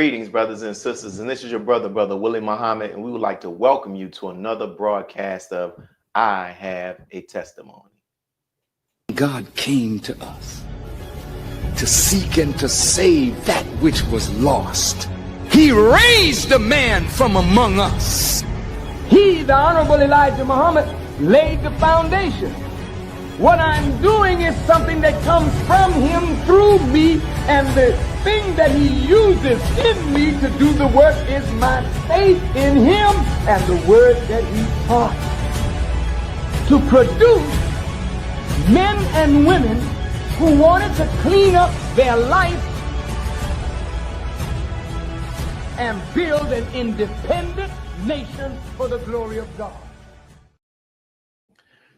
Greetings, brothers and sisters, and this is your brother Willie Muhammad, and we would like to welcome you to another broadcast of I Have a Testimony. God came to us to seek and to save that which was lost. He raised a man from among us. He, the Honorable Elijah Muhammad, laid the foundation. What I'm doing is something that comes from him through me, and the thing that he uses in me to do the work is my faith in him and the word that he taught. To produce men and women who wanted to clean up their life and build an independent nation for the glory of God.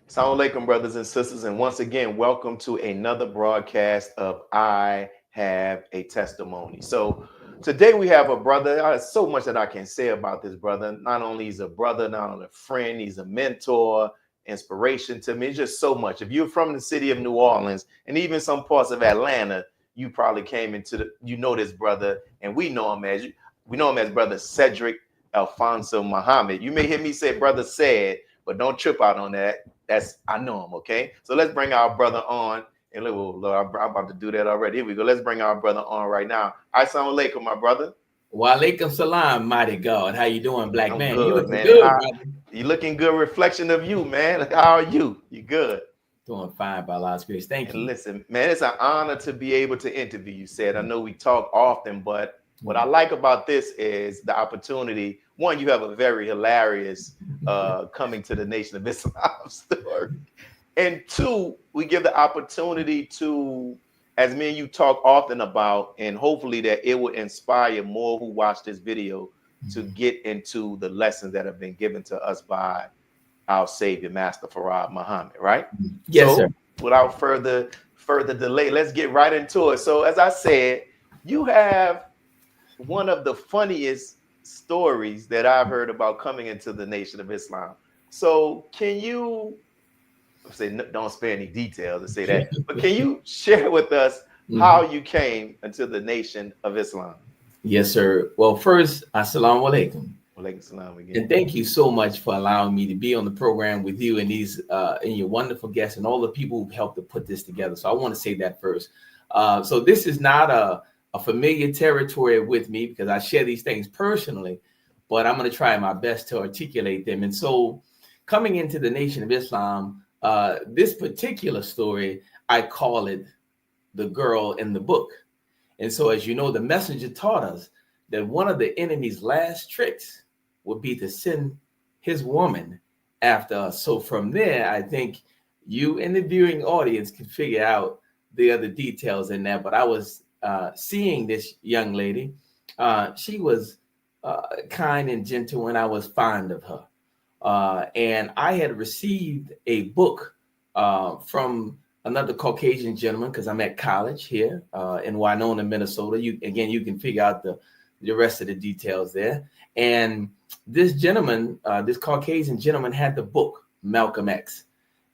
Assalamu alaikum, brothers and sisters, and once again, welcome to another broadcast of I Have a Testimony. So today we have a brother. There's so much that I can say about this brother. Not only he's a brother, not only a friend, he's a mentor, inspiration to me. It's just so much. If you're from the city of New Orleans and even some parts of Atlanta, you probably came into this brother, and we know him as brother Sedrick Alfonso Muhammad. You may hear me say brother said, but don't trip out on that. I know him, okay? So let's bring our brother on. And Lord, I'm about to do that already. Here we go. Let's bring our brother on right now. Assalamu alaikum, my brother. Wa alaikum salam, mighty God. How you doing, black man? Good, you looking man. good, brother. You looking good. Reflection of you, man. How are you? You good? Doing fine by Allah's grace. Thank you. Listen, man, it's an honor to be able to interview you, Said. I know we talk often, but what I like about this is the opportunity. One, you have a very hilarious coming to the Nation of Islam story. And two, we give the opportunity to, as me and you talk often about, and hopefully that it will inspire more who watch this video to get into the lessons that have been given to us by our Savior, Master Farad Muhammad, right? Yes, so, sir. Without further delay, let's get right into it. So, as I said, you have one of the funniest stories that I've heard about coming into the Nation of Islam. So can you don't spare any details to say that, but can you share with us how you came into the Nation of Islam? Yes, sir. Well, first, assalamu alaikum. Walaikum salam again. And thank you so much for allowing me to be on the program with you and these and your wonderful guests and all the people who helped to put this together. So I want to say that first. So this is not a familiar territory with me because I share these things personally, but I'm going to try my best to articulate them. And so coming into the Nation of Islam, this particular story, I call it the girl in the book. And so, as you know, the messenger taught us that one of the enemy's last tricks would be to send his woman after us. So from there, I think you and the viewing audience can figure out the other details in that. But I was seeing this young lady. She was kind and gentle, and I was fond of her. And I had received a book from another Caucasian gentleman because I'm at college here in Winona, Minnesota. You can figure out the rest of the details there. And this gentleman, this Caucasian gentleman, had the book Malcolm X,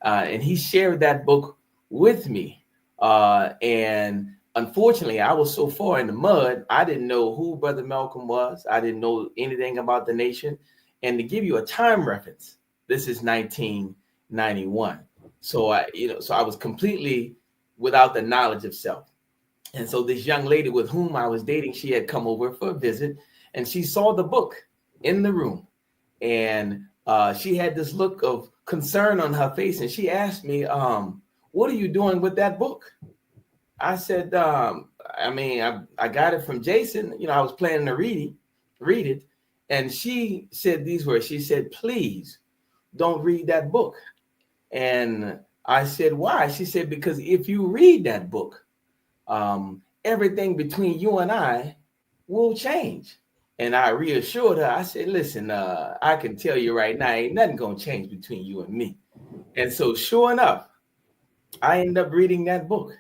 and he shared that book with me. And unfortunately, I was so far in the mud, I didn't know who Brother Malcolm was. I didn't know anything about the nation. And to give you a time reference, this is 1991. So I was completely without the knowledge of self. And so this young lady with whom I was dating, she had come over for a visit, and she saw the book in the room. And she had this look of concern on her face, and she asked me, what are you doing with that book? I said, I got it from Jason. I was planning to read it. And she said these words. She said, please don't read that book. And I said, why? She said, because if you read that book, everything between you and I will change. And I reassured her. I said, listen, I can tell you right now, ain't nothing going to change between you and me. And so sure enough, I ended up reading that book.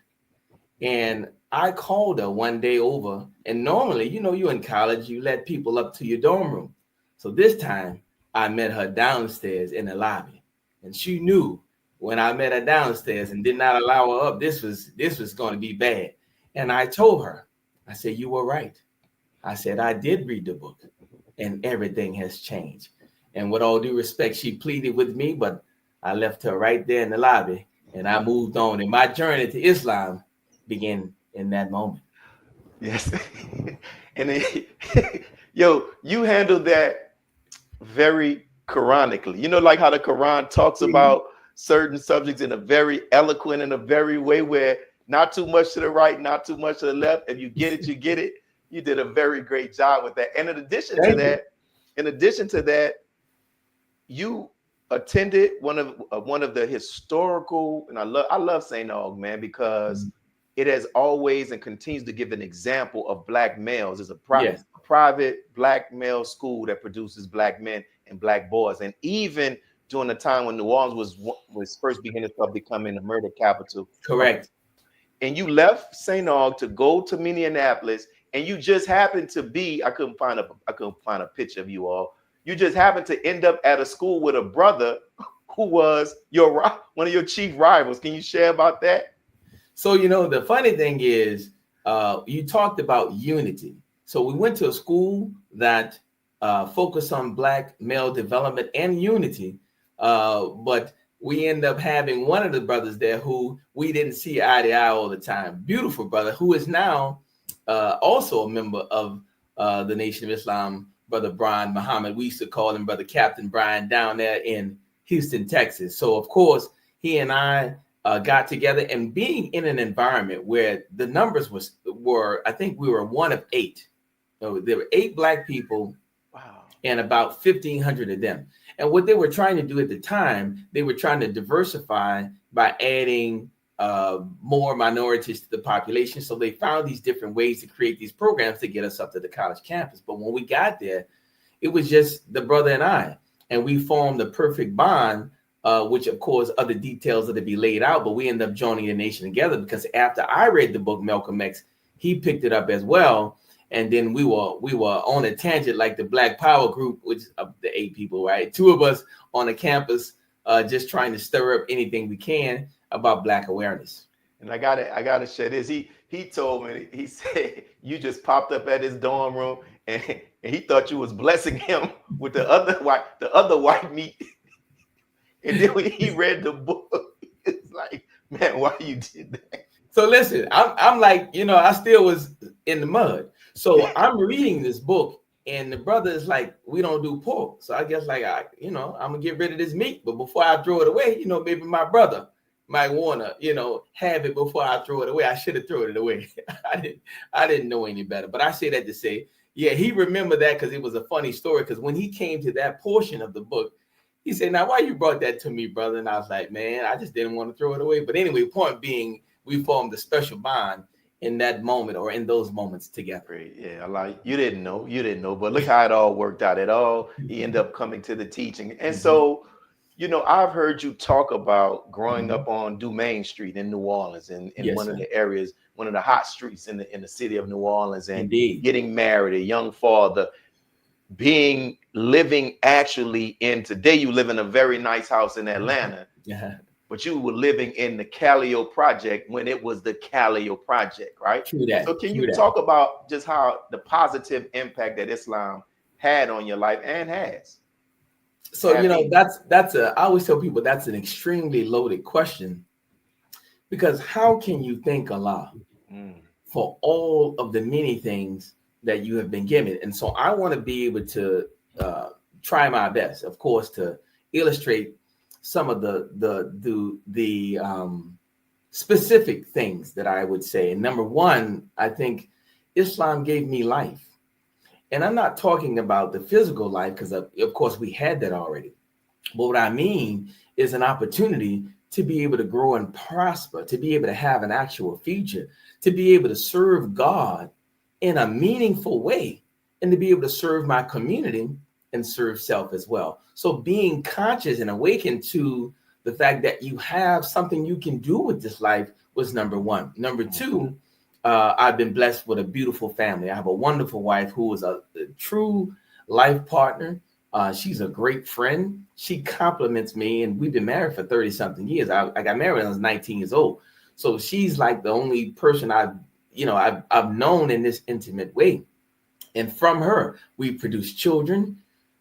And I called her one day over, and normally, you're in college, you let people up to your dorm room. So this time I met her downstairs in the lobby, and she knew when I met her downstairs and did not allow her up, this was going to be bad. And I told her, I said, you were right. I said, I did read the book and everything has changed. And with all due respect, she pleaded with me, but I left her right there in the lobby and I moved on. And my journey to Islam began in that moment. Yes. And then, yo, you handled that very Quranically. You know, like how the Quran talks about certain subjects in a very eloquent and a very way where not too much to the right, not too much to the left. If you get it, you get it. You did a very great job with that. And in addition to that, you attended one of the historical, and I love St. Aug, man, because it has always and continues to give an example of black males. It's a private black male school that produces black men and black boys. And even during the time when New Orleans was first beginning to becoming the murder capital. Correct. And you left St. Aug to go to Minneapolis, and you just happened to be, I couldn't find a picture of you all. You just happened to end up at a school with a brother who was one of your chief rivals. Can you share about that? So, you know, the funny thing is, you talked about unity. So we went to a school that focused on black male development and unity, but we end up having one of the brothers there who we didn't see eye to eye all the time. Beautiful brother who is now also a member of the Nation of Islam, Brother Brian Muhammad. We used to call him Brother Captain Brian down there in Houston, Texas. So, of course, he and I got together, and being in an environment where the numbers were I think we were one of 8. So there were 8 black people. Wow. And about 1,500 of them. And what they were trying to do at the time, they were trying to diversify by adding more minorities to the population. So they found these different ways to create these programs to get us up to the college campus. But when we got there, it was just the brother and I, and we formed the perfect bond, which of course other details are to be laid out, but we ended up joining the nation together because after I read the book, Malcolm X, he picked it up as well. And then we were on a tangent like the Black Power group, which of the 8 people, right? 2 of us on the campus, just trying to stir up anything we can about black awareness. And I gotta share this. He told me, he said you just popped up at his dorm room and he thought you was blessing him with the other white meat. And then when he read the book, it's like, man, why you did that? So listen, I'm like, you know, I still was in the mud. So I'm reading this book, and the brother is like, we don't do pork. So I guess like, I'm gonna get rid of this meat. But before I throw it away, you know, maybe my brother might wanna, you know, have it before I throw it away. I should have thrown it away. I didn't know any better. But I say that to say, yeah, he remembered that because it was a funny story. Because when he came to that portion of the book, he said, now why you brought that to me, brother? And I was like, man, I just didn't want to throw it away. But anyway, point being, we formed a special bond in that moment or in those moments together. Great. Yeah, like you didn't know, but look how it all worked out. He ended up coming to the teaching. And so, you know, I've heard you talk about growing up on Dumaine Street in New Orleans, in one of the areas, one of the hot streets in the city of New Orleans, and getting married, a young father, living actually in, today you live in a very nice house in Atlanta. Yeah. But you were living in the Callio Project when it was the Callio Project, right? True that. So can you talk about just how the positive impact that Islam had on your life and has? So, you know, I always tell people that's an extremely loaded question, because how can you thank Allah for all of the many things that you have been given? And so I want to be able to try my best, of course, to illustrate some of the specific things that I would say. And number one, I think Islam gave me life. And I'm not talking about the physical life, because of course we had that already. But what I mean is an opportunity to be able to grow and prosper, to be able to have an actual future, to be able to serve God in a meaningful way, and to be able to serve my community and serve self as well. So being conscious and awakened to the fact that you have something you can do with this life was number one. Number two, I've been blessed with a beautiful family. I have a wonderful wife who is a true life partner. She's a great friend. She compliments me, and we've been married for 30 something years. I got married when I was 19 years old. So she's like the only person I've known in this intimate way. And from her, we produce children,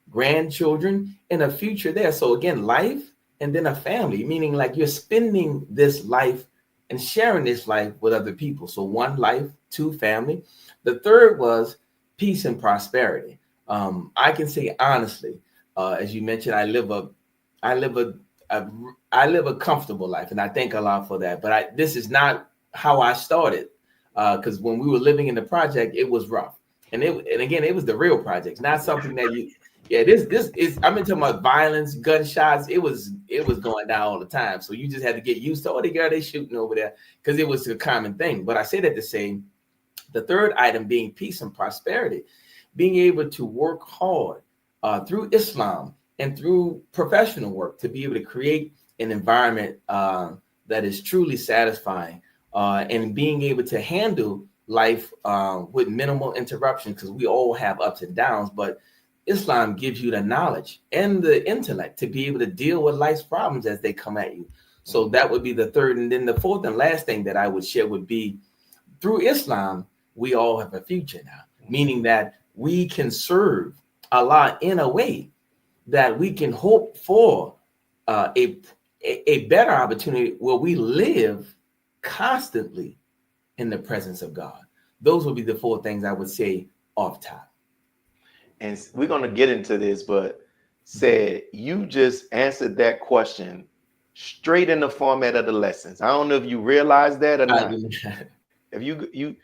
grandchildren, and a future there. So again, life and then a family, meaning like you're spending this life and sharing this life with other people. So one life, two family. The third was peace and prosperity. I can say honestly, as you mentioned, I live a comfortable life, and I thank Allah for that. But this is not how I started, because when we were living in the project, it was rough, and again, it was the real projects, not something that you. Yeah, this is. I'm talking about violence, gunshots. It was going down all the time. So you just had to get used to. Oh, they shooting over there, because it was a common thing. But I say that to say, the third item being peace and prosperity, being able to work hard through Islam and through professional work to be able to create an environment that is truly satisfying, and being able to handle life with minimal interruption, because we all have ups and downs, but Islam gives you the knowledge and the intellect to be able to deal with life's problems as they come at you. So that would be the third. And then the fourth and last thing that I would share would be, through Islam, we all have a future now, meaning that we can serve Allah in a way that we can hope for a better opportunity where we live constantly in the presence of God. Those would be the four things I would say off top. And we're going to get into this, but said you just answered that question straight in the format of the lessons. I don't know if you realize that or not. If you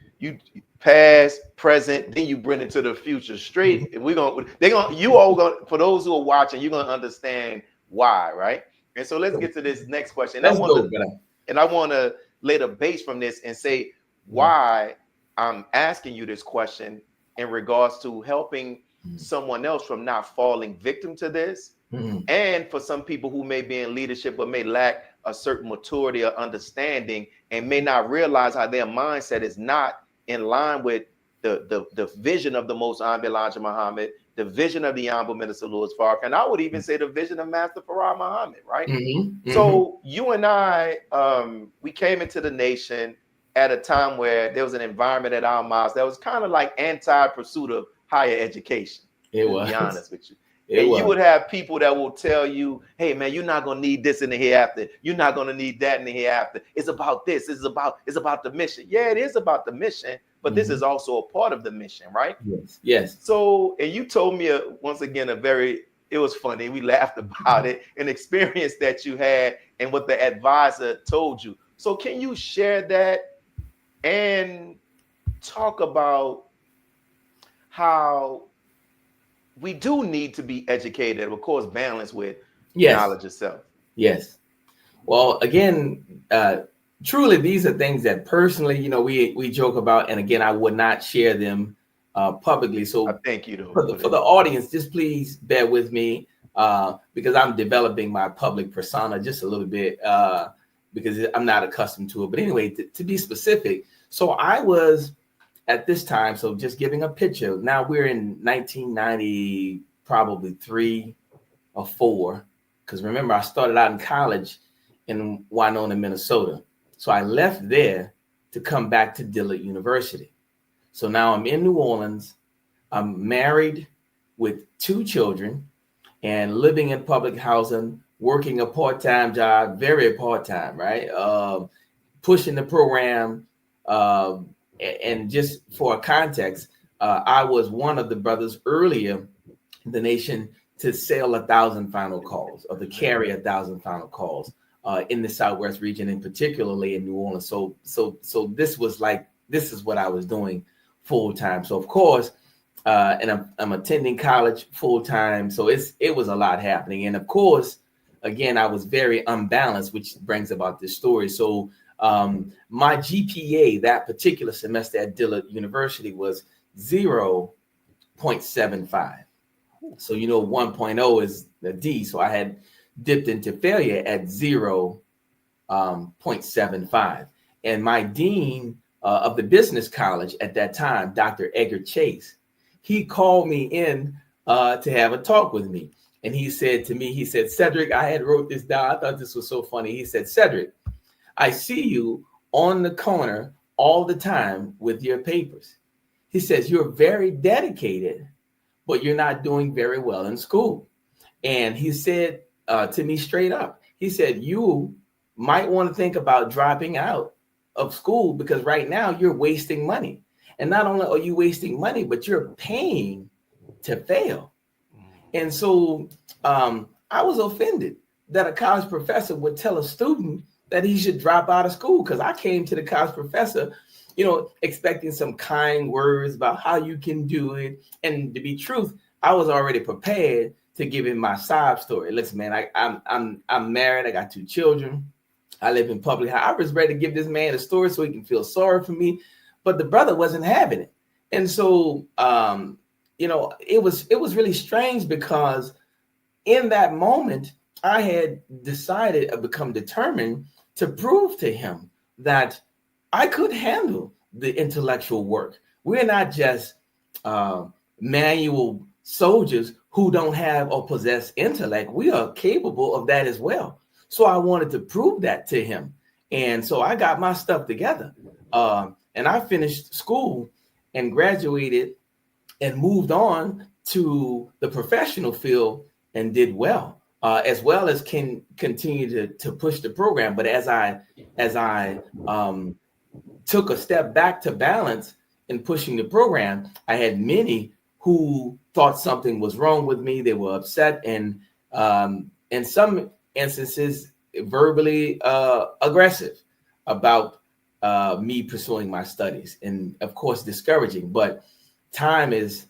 past, present, then you bring it to the future straight. You all going, for those who are watching, you're going to understand why, right? And so let's get to this next question. I want to lay the base from this and say why I'm asking you this question in regards to helping someone else from not falling victim to this. And for some people who may be in leadership but may lack a certain maturity or understanding and may not realize how their mindset is not in line with the vision of the Most Honorable Elijah Muhammad, the vision of the Honorable Minister Louis Farrakhan, and I would even say the vision of Master Farah Muhammad, right? So you and I, we came into the nation at a time where there was an environment at our mosque that was kind of like anti-pursuit of higher education. It was. To be honest with you. You would have people that will tell you, hey man, you're not gonna need this in the hereafter. You're not gonna need that in the hereafter. It's about this. It's about the mission. Yeah, it is about the mission, but this is also a part of the mission, right? Yes. So, and you told me once again it was funny. We laughed about it, an experience that you had and what the advisor told you. So can you share that and talk about how we do need to be educated, of course, balanced with knowledge itself. Yes. Well, again, truly, these are things that personally, we joke about, and again, I would not share them publicly. So thank you for the audience, just please bear with me because I'm developing my public persona just a little bit because I'm not accustomed to it. But anyway, to be specific, so I was at this time, so just giving a picture. Now we're in 1990, probably 3 or 4, because remember I started out in college in Winona, Minnesota. So I left there to come back to Dillard University. So now I'm in New Orleans. I'm married with 2 children and living in public housing, working a part-time job, very part-time, right? Pushing the program. And just for context, I was one of the brothers earlier in the nation to sail 1,000 final calls, or to carry 1,000 final calls in the Southwest region, and particularly in New Orleans. So this is what I was doing full time. So of course, and I'm attending college full time. So it was a lot happening, and of course, again, I was very unbalanced, which brings about this story. So my GPA that particular semester at Dillard University was 0.75. So 1.0 is the D. So I had dipped into failure at 0.75. And my dean of the business college at that time, Dr. Edgar Chase, he called me in to have a talk with me. And he said to me, Sedrick, I had wrote this down. I thought this was so funny. He said, Sedrick, I see you on the corner all the time with your papers. He says, you're very dedicated, but you're not doing very well in school. And he said to me straight up, he said, you might want to think about dropping out of school because right now you're wasting money. And not only are you wasting money, but you're paying to fail. And so I was offended that a college professor would tell a student that he should drop out of school, because I came to the college professor, expecting some kind words about how you can do it. And to be truth, I was already prepared to give him my sob story. Listen, man, I'm married. I got 2 children. I live in public. I was ready to give this man a story so he can feel sorry for me, but the brother wasn't having it. And so, it was really strange, because in that moment, I had decided to become determined to prove to him that I could handle the intellectual work. We're not just manual soldiers who don't have or possess intellect. We are capable of that as well. So I wanted to prove that to him. And so I got my stuff together. And I finished school and graduated and moved on to the professional field and did well. As well as can continue to push the program. But as I took a step back to balance in pushing the program, I had many who thought something was wrong with me. They were upset, and in some instances, verbally aggressive about me pursuing my studies, and of course, discouraging. But time has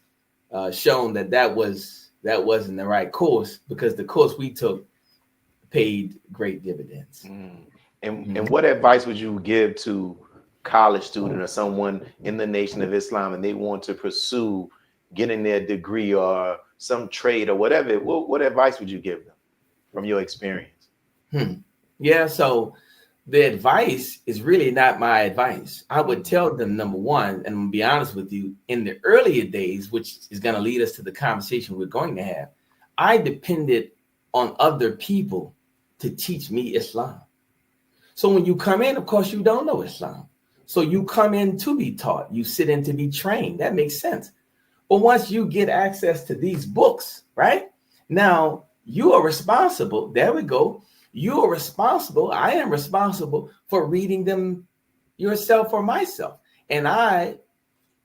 shown that wasn't the right course, because the course we took paid great dividends. And what advice would you give to college student or someone in the Nation of Islam and they want to pursue getting their degree or some trade or whatever? What advice would you give them from your experience? Yeah, so the advice is really not my advice. I would tell them, number one, and I'm gonna be honest with you, in the earlier days, which is going to lead us to the conversation we're going to have, I depended on other people to teach me Islam. So when you come in, of course, you don't know Islam. So you come in to be taught, you sit in to be trained. That makes sense. But once you get access to these books, right? Now you are responsible. There we go. You are responsible. I am responsible for reading them yourself or myself. And I,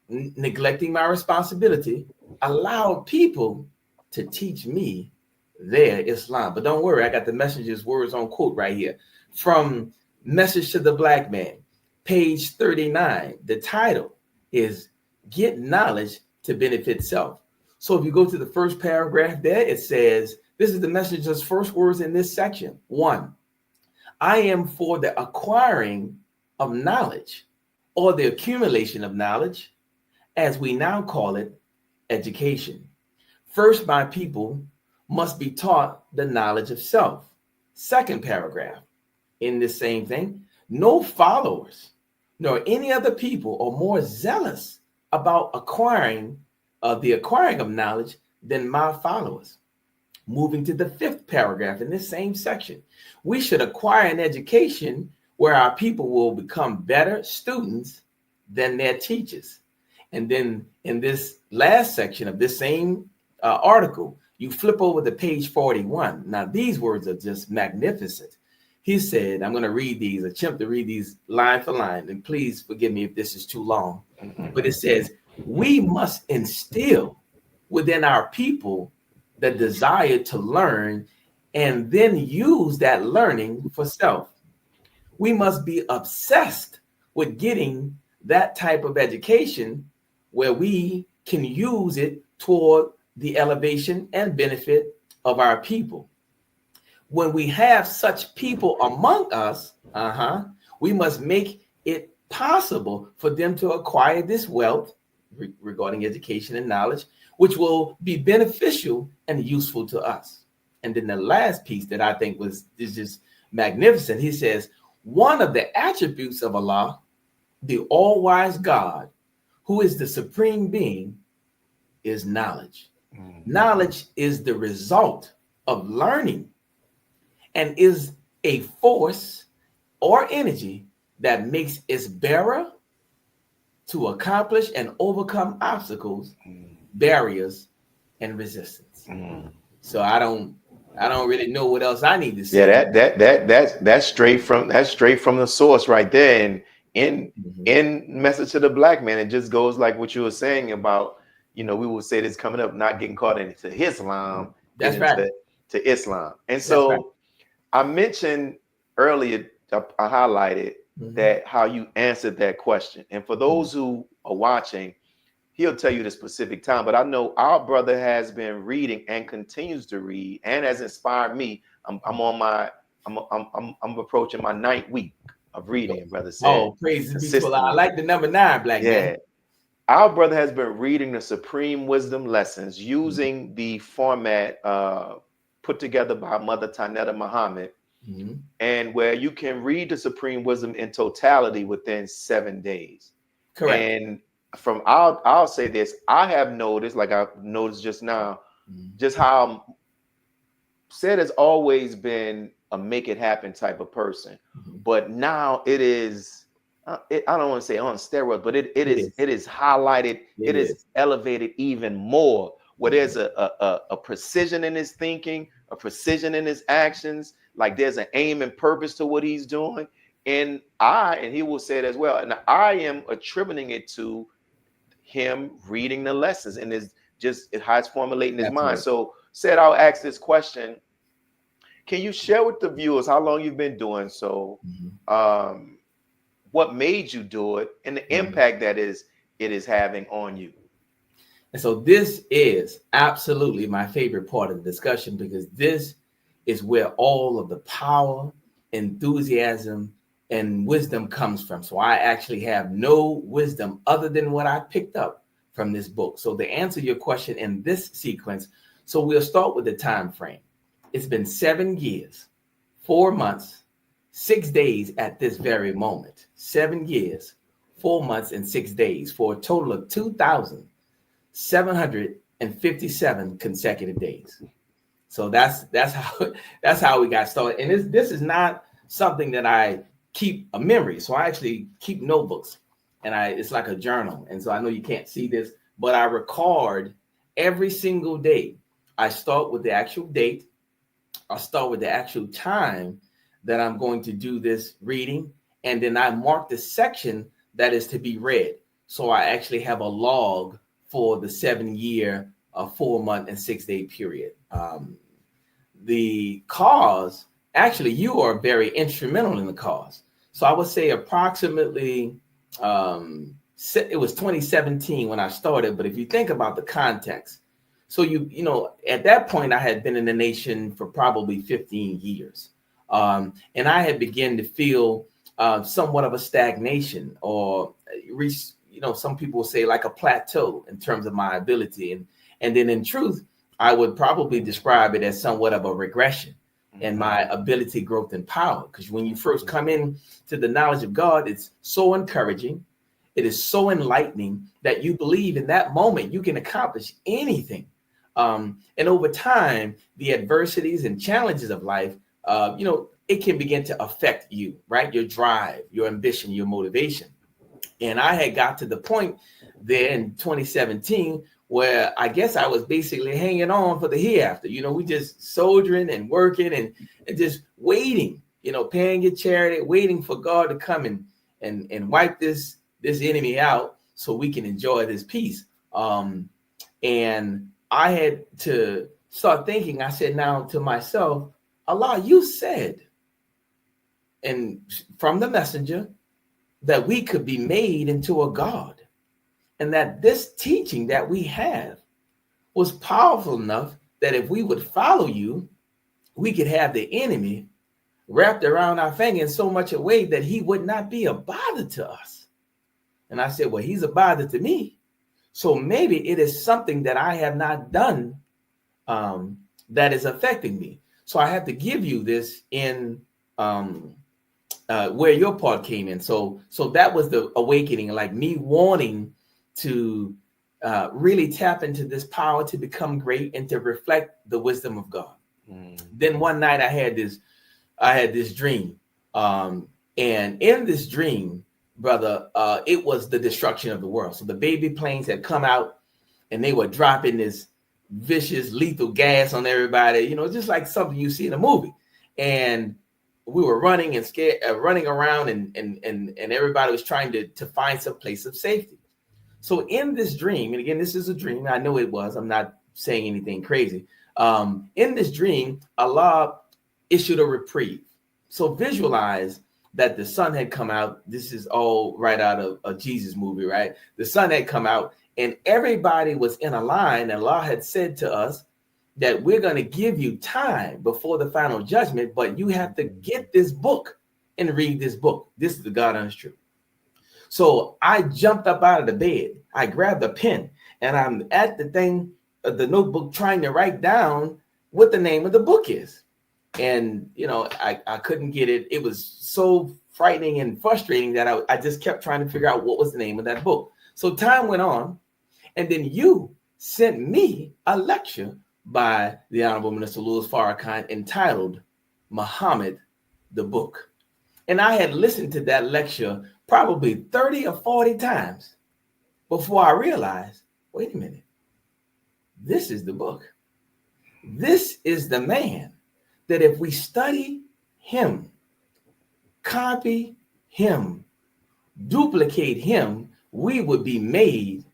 neglecting my responsibility, allowed people to teach me their Islam. But don't worry, I got the Messenger's words on quote right here. From Message to the Black Man, page 39. The title is Get Knowledge to Benefit Self. So if you go to the first paragraph there, it says, this is the Messenger's first words in this section. 1, I am for the acquiring of knowledge, or the accumulation of knowledge, as we now call it, education. First, my people must be taught the knowledge of self. Second paragraph, in this same thing, no followers nor any other people are more zealous about acquiring the acquiring of knowledge than my followers. Moving to the fifth paragraph in this same section, we should acquire an education where our people will become better students than their teachers. And then in this last section of this same article, you flip over to page 41. Now, these words are just magnificent. He said, I'm going to read these, attempt to read these line for line, and please forgive me if this is too long. But it says, we must instill within our people the desire to learn and then use that learning for self. We must be obsessed with getting that type of education where we can use it toward the elevation and benefit of our people. When we have such people among us, we must make it possible for them to acquire this wealth regarding education and knowledge, which will be beneficial and useful to us. And then the last piece that I think is just magnificent. He says, one of the attributes of Allah, the all-wise God, who is the supreme being, is knowledge. Knowledge is the result of learning and is a force or energy that makes its bearer to accomplish and overcome obstacles, barriers, and resistance. So I don't really know what else I need to say. Yeah, that's straight from the source right there. And in Message to the Black Man, it just goes like what you were saying about, we will say this coming up, not getting caught into Islam, That's getting right. to Islam. And That's so right. I mentioned earlier, I highlighted that how you answered that question. And for those who are watching, he'll tell you the specific time, but I know our brother has been reading and continues to read and has inspired me. I'm approaching my 9th week of reading, brother said. Oh, praise be to Allah. I like the number 9, black man. Our brother has been reading the Supreme Wisdom Lessons using the format put together by Mother Tanetta Muhammad, and where you can read the Supreme Wisdom in totality within 7 days. Correct. And from I'll say this, I have noticed, like I've noticed just now, just how Said has always been a make it happen type of person, but now it is. I don't want to say on steroids, but it is highlighted. It is elevated even more. Where there's a precision in his thinking, a precision in his actions. Like there's an aim and purpose to what he's doing. And he will say it as well. And I am attributing it to him reading the lessons, and how it's formulating his mind. So Said, I'll ask this question. Can you share with the viewers how long you've been doing so? What made you do it, and the impact that it is having on you? And so this is absolutely my favorite part of the discussion, because this is where all of the power, enthusiasm, and wisdom comes from. So I actually have no wisdom other than what I picked up from this book. So to answer your question in this sequence, so we'll start with the time frame. It's been 7 years, 4 months, 6 days at this very moment. 7 years, 4 months, and 6 days, for a total of 2,757 consecutive days. So that's how we got started. And this is not something that I keep a memory. So I actually keep notebooks, and it's like a journal. And so I know you can't see this, but I record every single day. I start with the actual date. I'll start with the actual time that I'm going to do this reading, and then I mark the section that is to be read. So I actually have a log for the 7 year, 4 month, and 6 day period. The cause, actually, you are very instrumental in the cause. So I would say approximately, it was 2017 when I started, but if you think about the context, so at that point, I had been in the nation for probably 15 years. And I had begun to feel somewhat of a stagnation, or some people will say like a plateau in terms of my ability. And then in truth, I would probably describe it as somewhat of a regression in my ability, growth, and power. Because when you first come in to the knowledge of God, it's so encouraging. It is so enlightening that you believe in that moment you can accomplish anything. And over time, the adversities and challenges of life, it can begin to affect you, right? Your drive, your ambition, your motivation. And I had got to the point there in 2017 where I guess I was basically hanging on for the hereafter. We just soldiering and working and just waiting, paying your charity, waiting for God to come and wipe this enemy out so we can enjoy this peace. And I had to start thinking. I said now to myself, Allah, you said, and from the messenger, that we could be made into a God, and that this teaching that we have was powerful enough that if we would follow you, we could have the enemy wrapped around our finger in so much a way that he would not be a bother to us. And I said, well, he's a bother to me. So maybe it is something that I have not done that is affecting me. So I have to give you this in where your part came in. So that was the awakening, like me wanting to really tap into this power to become great and to reflect the wisdom of God. Then one night I had this dream. And in this dream, brother, it was the destruction of the world. So the baby planes had come out and they were dropping this vicious, lethal gas on everybody, you know, just like something you see in a movie. And we were running and scared, running around, and everybody was trying to find some place of safety. So in this dream, and again, this is a dream. I know it was. I'm not saying anything crazy. In this dream, Allah issued a reprieve. So visualize that the sun had come out. This is all right out of a Jesus movie, right? The sun had come out and everybody was in a line. And Allah had said to us that we're going to give you time before the final judgment, but you have to get this book and read this book. This is the God honest truth. So I jumped up out of the bed. I grabbed a pen and I'm at the thing, the notebook, trying to write down what the name of the book is. And, you know, I couldn't get it. It was so frightening and frustrating that I just kept trying to figure out what was the name of that book. So time went on. And then you sent me a lecture by the Honorable Minister Louis Farrakhan entitled Muhammad, the Book. And I had listened to that lecture probably 30 or 40 times before I realized, wait a minute, this is the book. This is the man that if we study him, copy him, duplicate him, we would be made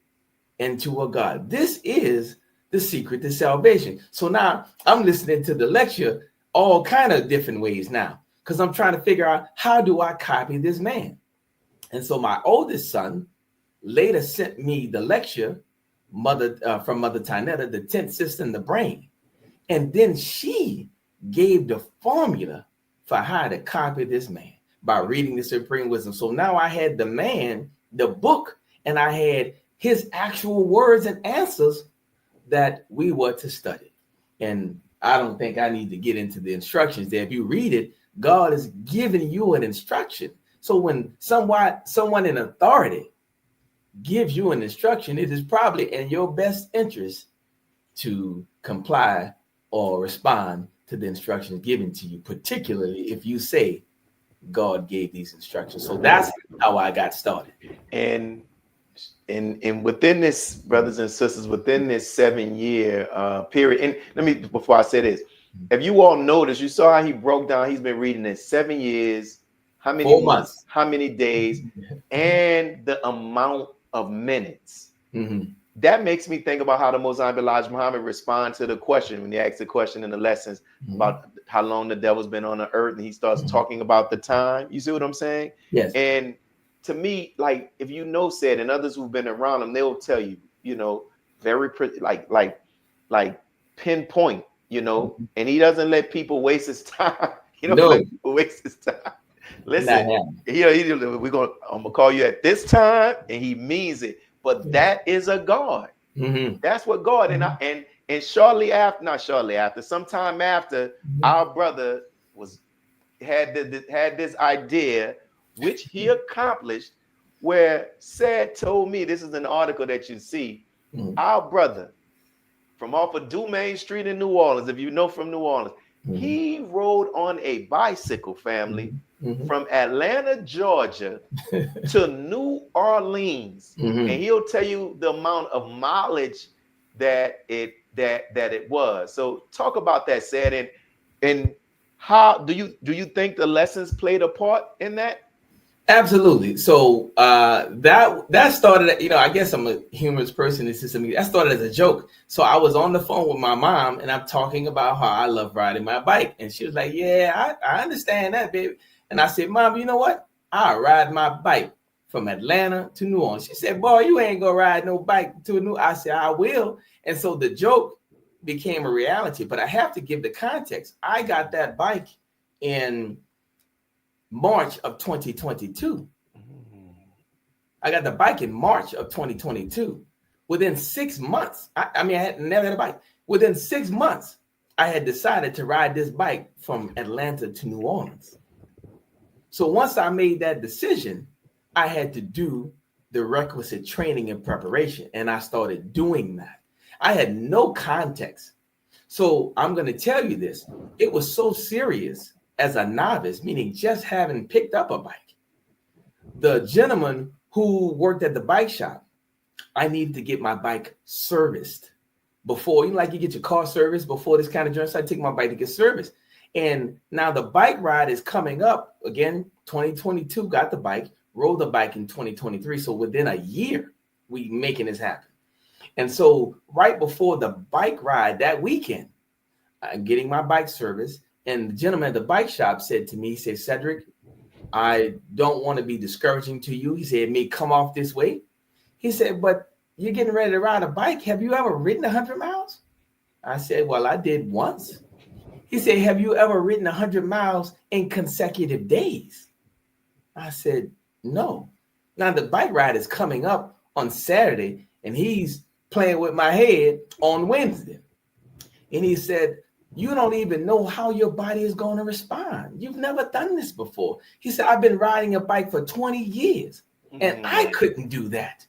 into a God. This is the secret to salvation. So now I'm listening to the lecture all kind of different ways now, because I'm trying to figure out, how do I copy this man? And so my oldest son later sent me the lecture from Mother Tynetta, the 10th sister in the brain. And then she gave the formula for how to copy this man by reading the Supreme Wisdom. So now I had the man, the book, and I had his actual words and answers that we were to study. And I don't think I need to get into the instructions there. If you read it, God is giving you an instruction. So when someone in authority gives you an instruction, it is probably in your best interest to comply or respond to the instructions given to you, particularly if you say God gave these instructions. So that's how I got started. And within this, brothers and sisters, within this 7-year period, and let me, before I say this, if you all notice, you saw how he broke down, he's been reading it 7 years, how many 4 months, how many days, and the amount of minutes. Mm-hmm. That makes me think about how the Most High Elijah Muhammad respond to the question when he asks the question in the lessons about how long the devil's been on the earth, and he starts talking about the time. You see what I'm saying? Yes. And to me, like, if you know Said and others who've been around him, they'll tell you, you know, very pretty, like pinpoint, you know, and he doesn't let people waste his time. He don't let people waste his time. Listen, I'm gonna call you at this time, and he means it. But that is a God. Mm-hmm. That's what God. And shortly after, sometime after, our brother had this idea, which he accomplished, where Said told me, this is an article that you see, our brother from off of Dumaine Street in New Orleans, if you know from New Orleans, he rode on a bicycle, family, from Atlanta, Georgia to New Orleans. And he'll tell you the amount of mileage that it was. So talk about that, Said, and how do you think the lessons played a part in that? Absolutely. So that started, you know, I guess I'm a humorous person. That started as a joke. So I was on the phone with my mom and I'm talking about how I love riding my bike. And she was like, yeah, I understand that, baby. And I said, Mom, you know what? I ride my bike from Atlanta to New Orleans. She said, boy, you ain't gonna ride no bike to New. I said, I will. And so the joke became a reality, but I have to give the context. I got that bike in March of 2022. I got the bike in March of 2022. Within 6 months, I had never had a bike. Within 6 months, I had decided to ride this bike from Atlanta to New Orleans. So once I made that decision, I had to do the requisite training and preparation, and I started doing that. I had no context. So I'm going to tell you this. It was so serious as a novice, meaning just having picked up a bike. the gentleman who worked at the bike shop, I needed to get my bike serviced before, like you get your car serviced before this kind of journey. So I take my bike to get serviced. And now the bike ride is coming up again. 2022, got the bike, rode the bike in 2023. So within a year, we making this happen. And so right before the bike ride that weekend, I'm getting my bike serviced. And the gentleman at the bike shop said to me, he said, Sedrick, I don't want to be discouraging to you. He said, it may come off this way. He said, but you're getting ready to ride a bike. Have you ever ridden 100 miles? I said, well, I did once. He said, have you ever ridden 100 miles in consecutive days? I said, no. Now the bike ride is coming up on Saturday, and he's playing with my head on Wednesday. And he said, you don't even know how your body is going to respond. You've never done this before. He said, I've been riding a bike for 20 years, and I couldn't do that.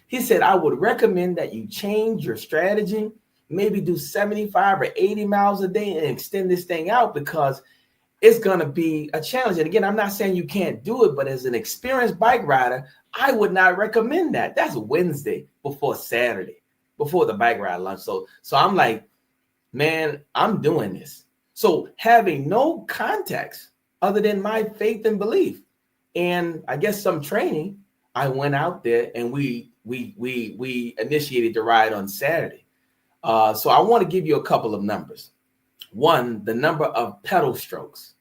He said, I would recommend that you change your strategy, maybe do 75 or 80 miles a day and extend this thing out, because it's going to be a challenge. And again, I'm not saying you can't do it, but as an experienced bike rider, I would not recommend that. That's Wednesday before Saturday, before the bike ride lunch. So I'm like, man, I'm doing this. So having no context other than my faith and belief, and I guess some training, I went out there and we initiated the ride on Saturday. So I want to give you a couple of numbers. One, the number of pedal strokes,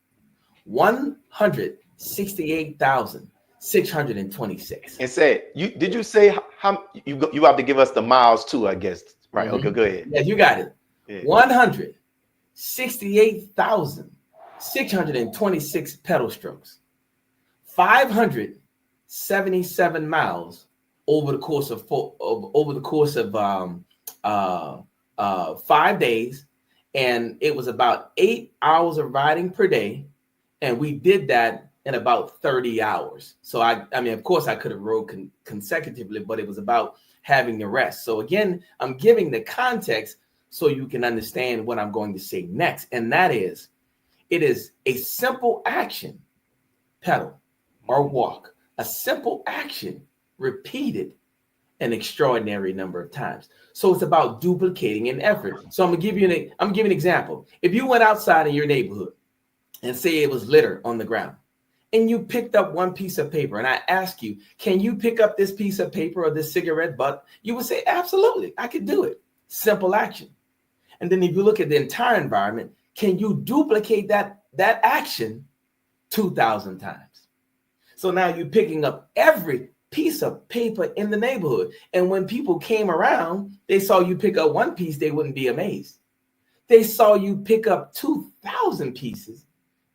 168,626. And said, did you say how you have to give us the miles too, I guess, right? Okay, go ahead. Yeah, you got it. Yeah. 168,626 pedal strokes, 577 miles over the course of 5 days. And it was about 8 hours of riding per day. And we did that in about 30 hours. So I mean, of course I could have rode consecutively, but it was about having the rest. So again, I'm giving the context so you can understand what I'm going to say next. And that is, it is a simple action, pedal or walk, a simple action repeated an extraordinary number of times. So it's about duplicating an effort. So I'm gonna give you an example. If you went outside in your neighborhood and say it was litter on the ground, and you picked up one piece of paper, and I ask you, can you pick up this piece of paper or this cigarette butt? You would say, absolutely, I could do it. Simple action. And then if you look at the entire environment, can you duplicate that action 2,000 times? So now you're picking up every piece of paper in the neighborhood. And when people came around, they saw you pick up one piece, they wouldn't be amazed. They saw you pick up 2,000 pieces,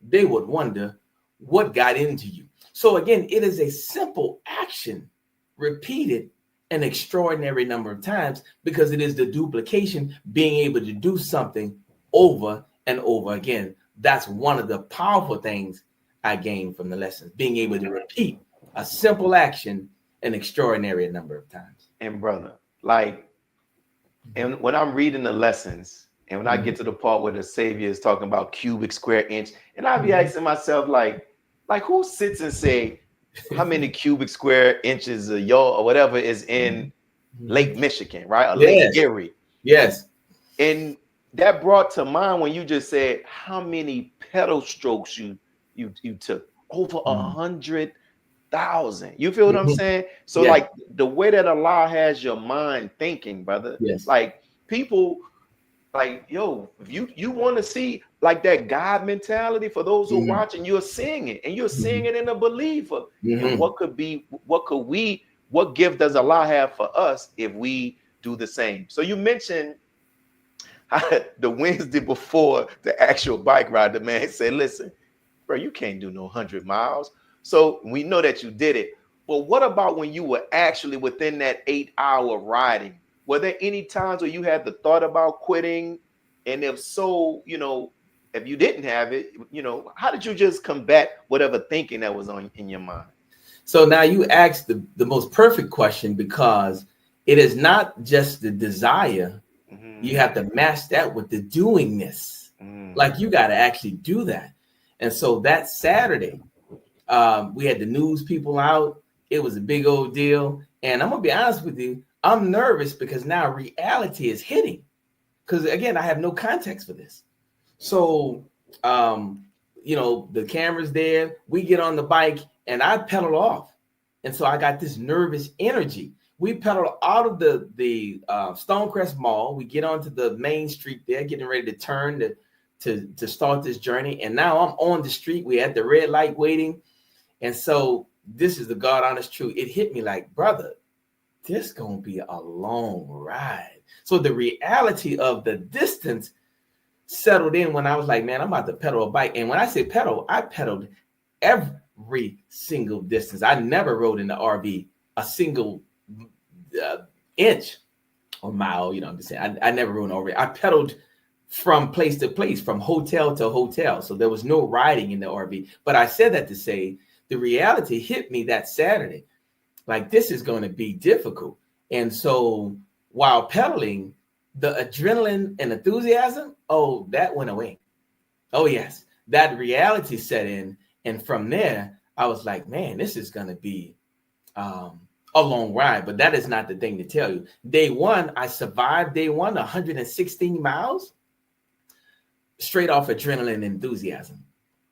they would wonder what got into you. So again, it is a simple action repeated an extraordinary number of times, because it is the duplication, being able to do something over and over again. That's one of the powerful things I gained from the lessons, being able to repeat a simple action an extraordinary number of times. And brother, like, and when I'm reading the lessons, and when I get to the part where the Savior is talking about cubic square inch, and I'll be asking myself, like who sits and say, how many cubic square inches of y'all or whatever is in Lake Michigan, right? Or Lake Erie. Yes. And that brought to mind when you just said how many pedal strokes you took. Over 100,000. You feel what I'm saying? So like the way that Allah has your mind thinking, brother. Yes. Like people, like, yo, if you want to see like that God mentality, for those who are watching, you're seeing it, and you're seeing it in a believer. And what gift does Allah have for us if we do the same? So you mentioned the Wednesday before the actual bike ride, the man said, listen, bro, you can't do no 100 miles. So we know that you did it. But what about when you were actually within that 8-hour riding? Were there any times where you had the thought about quitting? And if so, if you didn't have it, how did you just combat whatever thinking that was in your mind? So now you asked the most perfect question, because it is not just the desire. You have to match that with the doingness. Like you got to actually do that. And so that Saturday, We had the news people out. It was a big old deal. And I'm going to be honest with you, I'm nervous because now reality is hitting. Because, again, I have no context for this. So, the camera's there. We get on the bike, and I pedal off. And so I got this nervous energy. We pedal out of the Stonecrest Mall. We get onto the main street there, getting ready to turn to start this journey. And now I'm on the street. We're at the red light waiting. And so this is the God honest truth. It hit me like, brother, this going to be a long ride. So the reality of the distance settled in when I was like, man, I'm about to pedal a bike. And when I say pedal, I pedaled every single distance. I never rode in the RV a single inch or mile. I'm just saying, I never rode an RV. I pedaled from place to place, from hotel to hotel. So there was no riding in the RV. But I said that to say the reality hit me that Saturday. Like, this is going to be difficult. And so while pedaling, the adrenaline and enthusiasm, that went away. Oh, yes. That reality set in. And from there, I was like, man, this is going to be a long ride. But that is not the thing to tell you. Day one, I survived day one, 116 miles, straight off adrenaline and enthusiasm.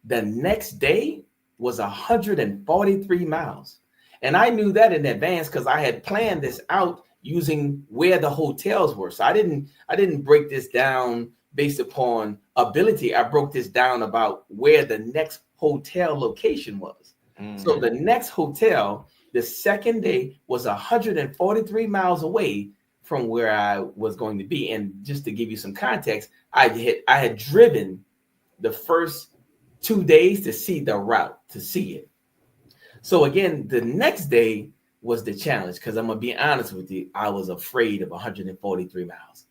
The next day was 143 miles. And I knew that in advance because I had planned this out using where the hotels were. So I didn't break this down based upon ability. I broke this down about where the next hotel location was. So the next hotel, the second day, was 143 miles away from where I was going to be. And just to give you some context, I had driven the first 2 days to see the route, to see it. So again, the next day was the challenge, because I'm going to be honest with you, I was afraid of 143 miles.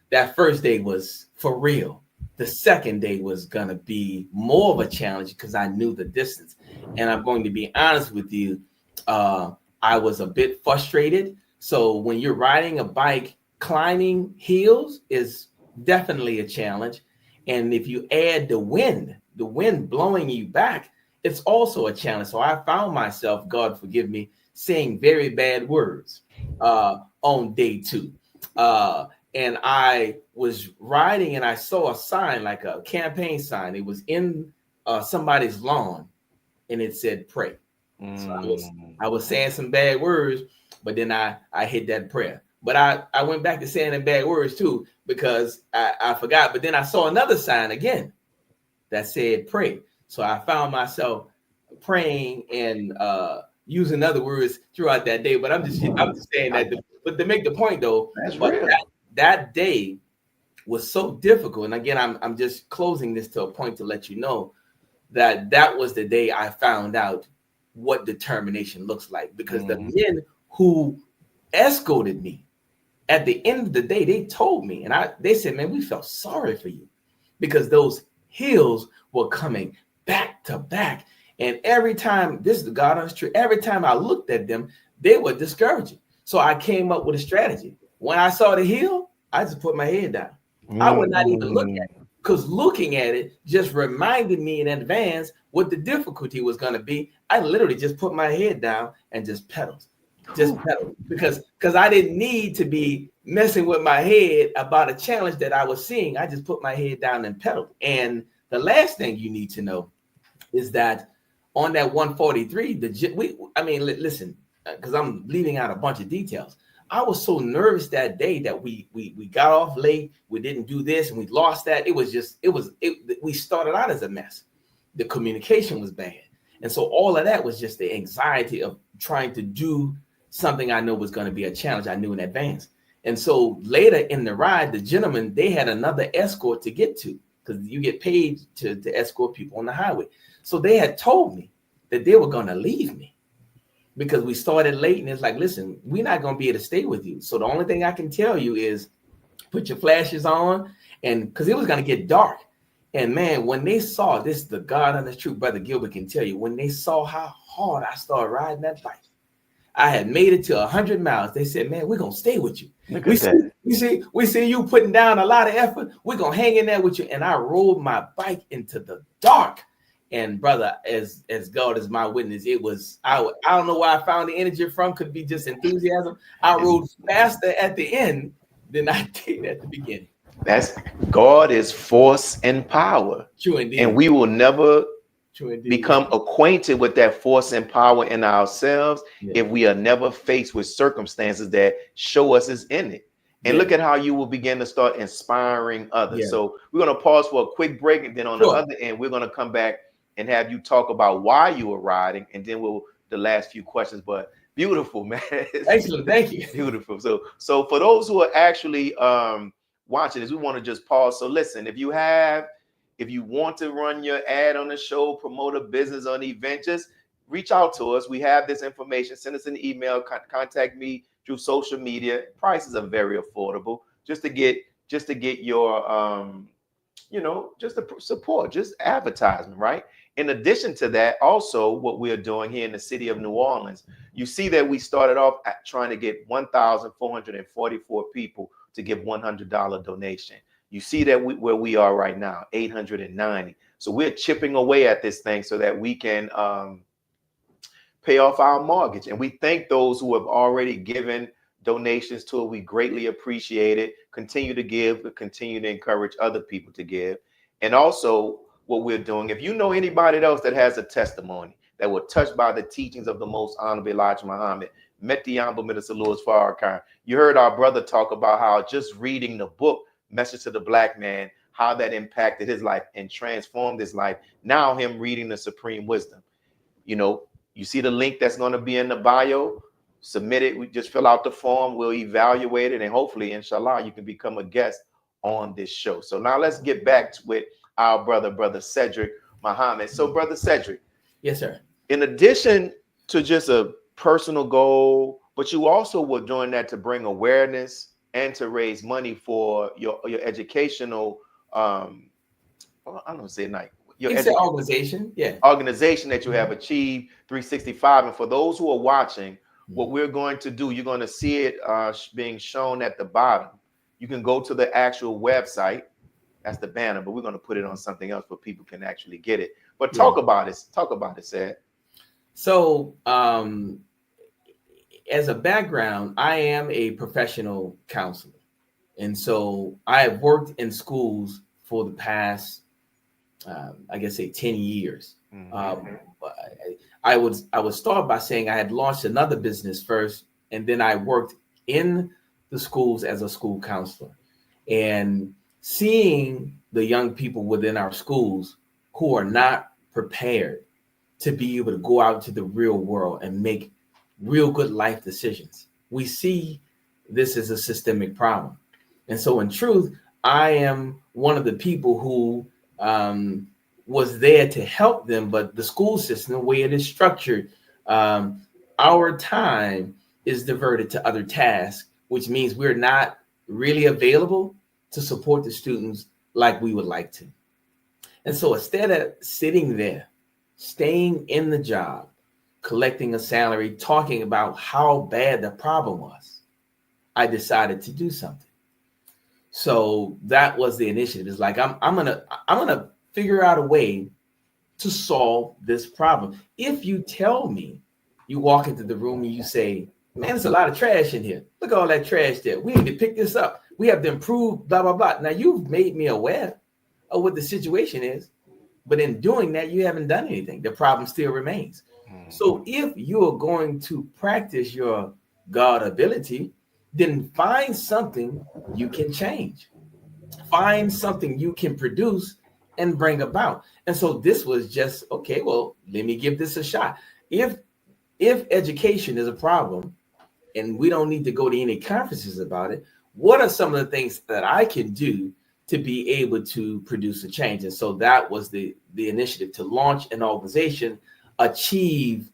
That first day was for real. The second day was going to be more of a challenge because I knew the distance. And I'm going to be honest with you, I was a bit frustrated. So when you're riding a bike, climbing hills is definitely a challenge. And if you add the wind blowing you back, it's also a challenge. So I found myself, God forgive me, saying very bad words on day two. And I was riding and I saw a sign, like a campaign sign. It was in somebody's lawn and it said pray. So I was saying some bad words, but then I hit that prayer. But I went back to saying the bad words too, because I forgot. But then I saw another sign again that said pray. So I found myself praying and using other words throughout that day. But I'm just saying that. But to make the point though, that day was so difficult. And again, I'm just closing this to a point to let you know that was the day I found out what determination looks like. Because the men who escorted me, at the end of the day, they told me, and they said, man, we felt sorry for you, because those hills were coming back to back. And every time, this is the God honest truth, every time I looked at them, they were discouraging. So I came up with a strategy. When I saw the hill, I just put my head down. I would not even look at it, because looking at it just reminded me in advance what the difficulty was going to be. I literally just put my head down and just pedaled. Because I didn't need to be messing with my head about a challenge that I was seeing. I just put my head down and pedaled. And the last thing you need to know is that on that 143, listen, because I'm leaving out a bunch of details. I was so nervous that day that we got off late. We didn't do this and we lost that. We started out as a mess. The communication was bad. And so all of that was just the anxiety of trying to do something I know was going to be a challenge I knew in advance. And so later in the ride, the gentlemen, they had another escort to get to, because you get paid to escort people on the highway. So they had told me that they were going to leave me because we started late, and it's like, listen, we're not going to be able to stay with you. So the only thing I can tell you is put your flashes on, and because it was going to get dark. And man, when they saw this, the God honest truth, Brother Gilbert can tell you, when they saw how hard I started riding that bike, I had made it to 100 miles. They said, man, we're going to stay with you. We see you putting down a lot of effort. We're going to hang in there with you. And I rolled my bike into the dark. And brother, as God is my witness, it was, I don't know where I found the energy from. Could be just enthusiasm. I rode faster at the end than I did at the beginning. That's God is force and power. True indeed. And we will never True indeed. become acquainted with that force and power in ourselves if we are never faced with circumstances that show us is in it. And look at how you will begin to start inspiring others. So we're going to pause for a quick break, and then on the other end, we're going to come back and have you talk about why you were riding, and then we'll the last few questions. But beautiful, man. Excellent. Thank you. Beautiful. So for those who are actually watching this, we want to just pause. So listen, if you want to run your ad on the show, promote a business or an event, just reach out to us. We have this information. Send us an email. Contact me through social media. Prices are very affordable. Just to get your just to support, just advertisement, right? In addition to that, also what we are doing here in the city of New Orleans, you see that we started off at trying to get 1,444 people to give $100 donation. You see that where we are right now, 890. So we're chipping away at this thing so that we can pay off our mortgage. And we thank those who have already given donations to it. We greatly appreciate it. Continue to give, but continue to encourage other people to give. And also what we're doing, if you know anybody else that has a testimony that was touched by the teachings of the most honorable Elijah Muhammad, met the honorable Minister Louis Farrakhan. You heard our brother talk about how just reading the book, Message to the Black Man, how that impacted his life and transformed his life. Now him reading the Supreme Wisdom. You see the link that's going to be in the bio. Submit it. We just fill out the form. We'll evaluate it. And hopefully, inshallah, you can become a guest on this show. So now let's get back with our brother Sedrick Muhammad. So brother Sedrick. Yes, sir. In addition to just a personal goal, but you also were doing that to bring awareness and to raise money for your educational, I don't say like your organization, organization that you have achieved 365. And for those who are watching, what we're going to do, you're going to see it being shown at the bottom. You can go to the actual website. That's the banner, but we're going to put it on something else where people can actually get it. But talk about it. Talk about it, Sad. So, as a background, I am a professional counselor. And so I have worked in schools for the past, 10 years. Mm-hmm. I would start by saying I had launched another business first, and then I worked in the schools as a school counselor. And seeing the young people within our schools who are not prepared to be able to go out to the real world and make real good life decisions. We see this as a systemic problem. And so in truth, I am one of the people who was there to help them, but the school system, the way it is structured, our time is diverted to other tasks, which means we're not really available to support the students like we would like to. And so instead of sitting there, staying in the job, collecting a salary, talking about how bad the problem was, I decided to do something. So that was the initiative. It's like I'm gonna figure out a way to solve this problem. If you tell me, you walk into the room and you say, man, there's a lot of trash in here. Look at all that trash there. We need to pick this up. We have to improve, blah, blah, blah. Now you've made me aware of what the situation is, but in doing that, you haven't done anything. The problem still remains. So if you're going to practice your God ability, then find something you can change. Find something you can produce and bring about. And so this was just, okay, well, let me give this a shot. If education is a problem and we don't need to go to any conferences about it, what are some of the things that I can do to be able to produce a change? And so that was the initiative to launch an organization, Achieve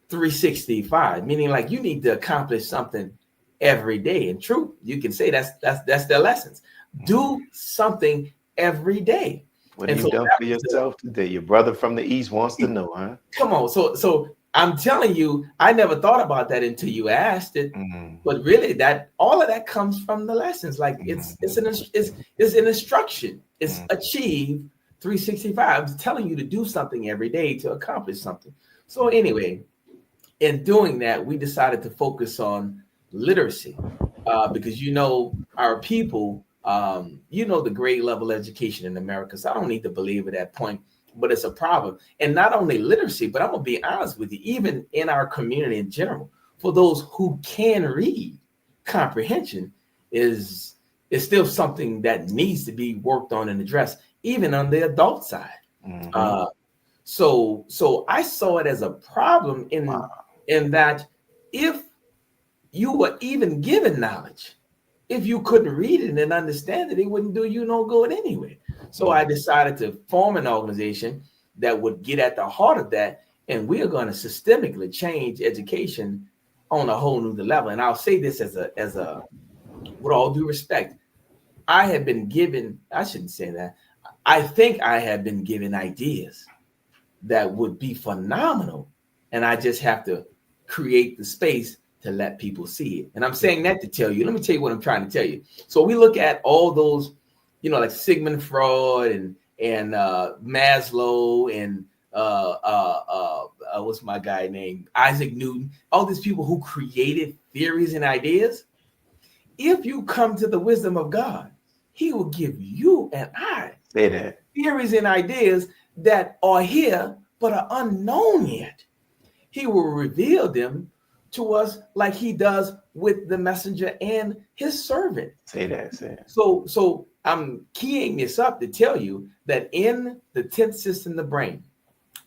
365, meaning like you need to accomplish something every day. And true, you can say that's their lessons. Do something every day. What have you done for yourself today? Your brother from the East wants to know, huh? Come on. So I'm telling you, I never thought about that until you asked it. Mm-hmm. But really, that all of that comes from the lessons. Like it's an instruction. It's achieve 365. It's telling you to do something every day to accomplish something. So anyway, in doing that, we decided to focus on literacy because, our people, the grade level education in America. So I don't need to belabor that point, but it's a problem. And not only literacy, but I'm going to be honest with you, even in our community in general, for those who can read, comprehension is still something that needs to be worked on and addressed, even on the adult side. Mm-hmm. So I saw it as a problem in that if you were even given knowledge, if you couldn't read it and understand it, it wouldn't do you no good anyway. So I decided to form an organization that would get at the heart of that, and we are going to systemically change education on a whole new level. And I'll say this as a with all due respect, I have been given, I shouldn't say that, I think I have been given ideas that would be phenomenal, and I just have to create the space to let people see it. And I'm saying that to tell you, let me tell you what I'm trying to tell you. So we look at all those, like Sigmund Freud and Maslow and what's my guy name? Isaac Newton, all these people who created theories and ideas. If you come to the wisdom of God, he will give you and I theories and ideas that are here but are unknown yet. He will reveal them to us like he does with the messenger and his servant. Say that. So I'm keying this up to tell you that in the 10th system, the brain,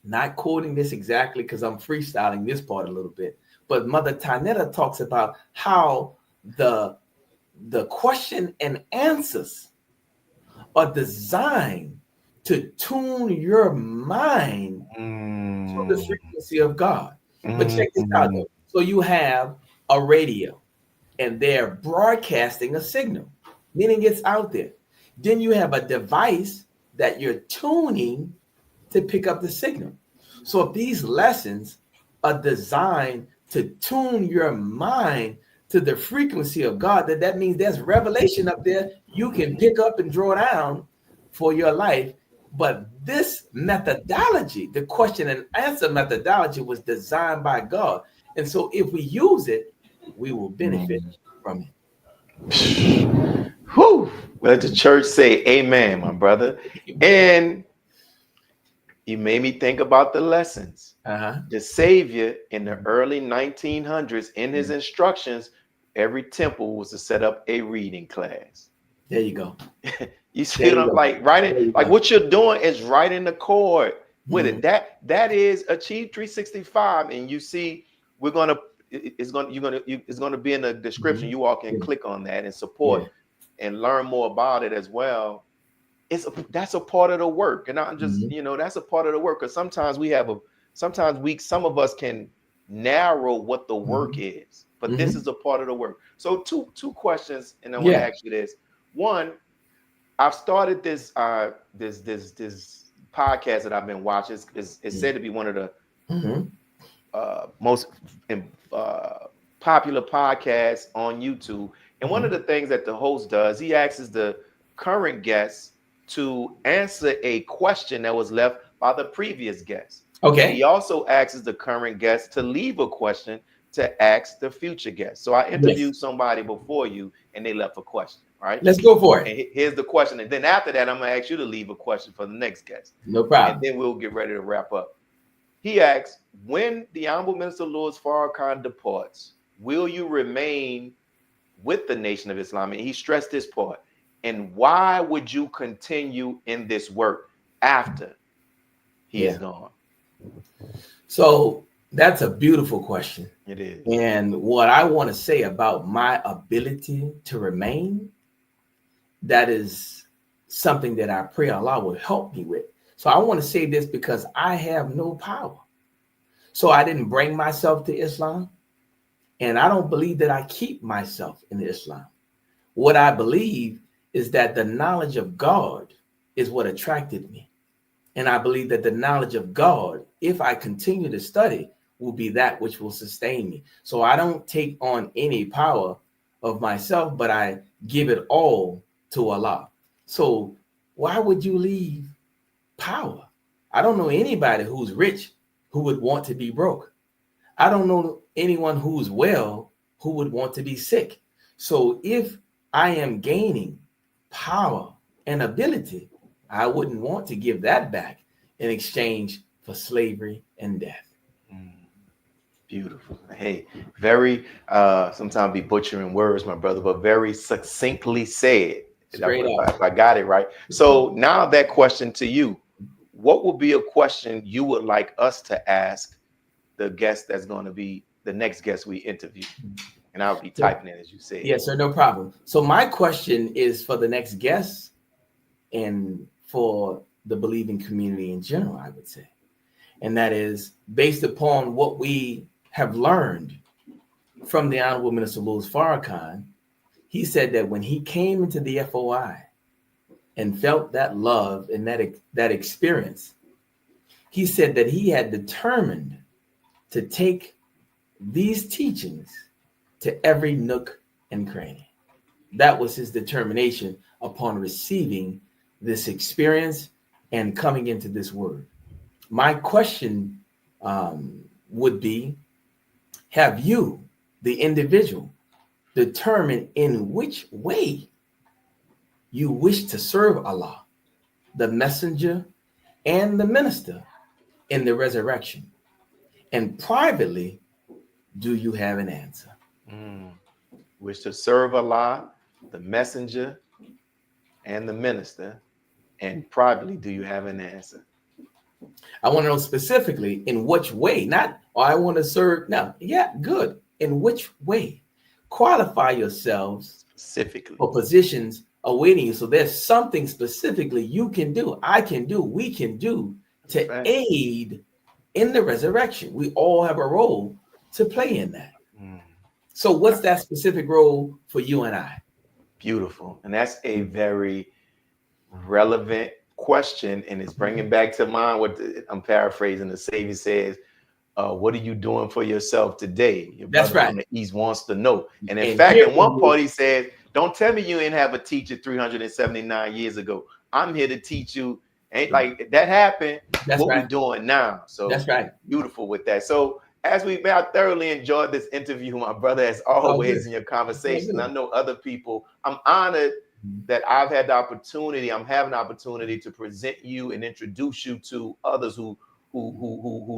not quoting this exactly because I'm freestyling this part a little bit, but Mother Tanetta talks about how the question and answers are designed to tune your mind to the frequency of God. But check this out, though. So you have a radio, and they're broadcasting a signal, meaning it's out there. Then you have a device that you're tuning to pick up the signal. So if these lessons are designed to tune your mind to the frequency of God, that means there's revelation up there you can pick up and draw down for your life. But this methodology, the question and answer methodology, was designed by God. And so if we use it, we will benefit from it. Whew. Let the church say amen, my brother. And you made me think about the lessons. The Savior in the early 1900s, in his instructions, every temple was to set up a reading class. There you go. You see what I'm like writing, like what you're doing is writing the chord with it. That is Achieve 365, and you see it's gonna be in the description. You all can click on that and support and learn more about it as well. That's a part of the work, and I'm just that's a part of the work, because sometimes some of us can narrow what the work is, but this is a part of the work. So two questions, and I want to ask you this. One, I've started this this podcast that I've been watching. It's said to be one of the most popular podcasts on YouTube. And one of the things that the host does, he asks the current guests to answer a question that was left by the previous guest. Okay. And he also asks the current guest to leave a question to ask the future guest. So I interviewed somebody before you, and they left a question. Right. Let's go for it. And here's the question. And then after that, I'm going to ask you to leave a question for the next guest. No problem. And then we'll get ready to wrap up. He asks, when the Honorable Minister Louis Farrakhan departs, will you remain with the Nation of Islam? And he stressed this part. And why would you continue in this work after he is gone? So that's a beautiful question. It is. And what I want to say about my ability to remain, that is something that I pray Allah will help me with. So I want to say this because I have no power. So I didn't bring myself to Islam. And I don't believe that I keep myself in Islam. What I believe is that the knowledge of God is what attracted me. And I believe that the knowledge of God, if I continue to study, will be that which will sustain me. So I don't take on any power of myself, but I give it all to Allah. So why would you leave power. I don't know anybody who's rich who would want to be broke. I don't know anyone who's well who would want to be sick. So if I am gaining power and ability, I wouldn't want to give that back in exchange for slavery and death. Beautiful. Hey, very sometimes be butchering words, my brother, but very succinctly said. Straight If I got it right. So now that question to you, what would be a question you would like us to ask the guest that's going to be the next guest we interview? And I'll be typing it as you say. Yes, sir, no problem. So my question is for the next guest and for the believing community in general, I would say. And that is based upon what we have learned from the Honorable Minister Louis Farrakhan. He said that when he came into the FOI and felt that love and that experience, he said that he had determined to take these teachings to every nook and cranny. That was his determination upon receiving this experience and coming into this word. My question would be, have you, the individual, determined in which way you wish to serve Allah, the messenger and the minister in the resurrection? And privately, do you have an answer? Wish to serve Allah, the messenger and the minister, and privately, do you have an answer? I want to know specifically in which way, not, oh, I want to serve. No, yeah, good. In which way? Qualify yourselves Specifically for positions awaiting you. So there's something specifically you can do, I can do, we can do to aid in the resurrection. We all have a role to play in that. So what's that specific role for you and I? Beautiful. And that's a very relevant question, and it's bringing back to mind what I'm paraphrasing. The Savior says, what are you doing for yourself today? Your That's brother right. from the East wants to know. And in fact, in one part he says, don't tell me you didn't have a teacher 379 years ago. I'm here to teach you. Ain't like that happened. That's what right. we doing now. So that's right. Beautiful with that. So as I thoroughly enjoyed this interview, my brother, as always, in your conversation. I know other people. I'm honored that I'm having the opportunity to present you and introduce you to others who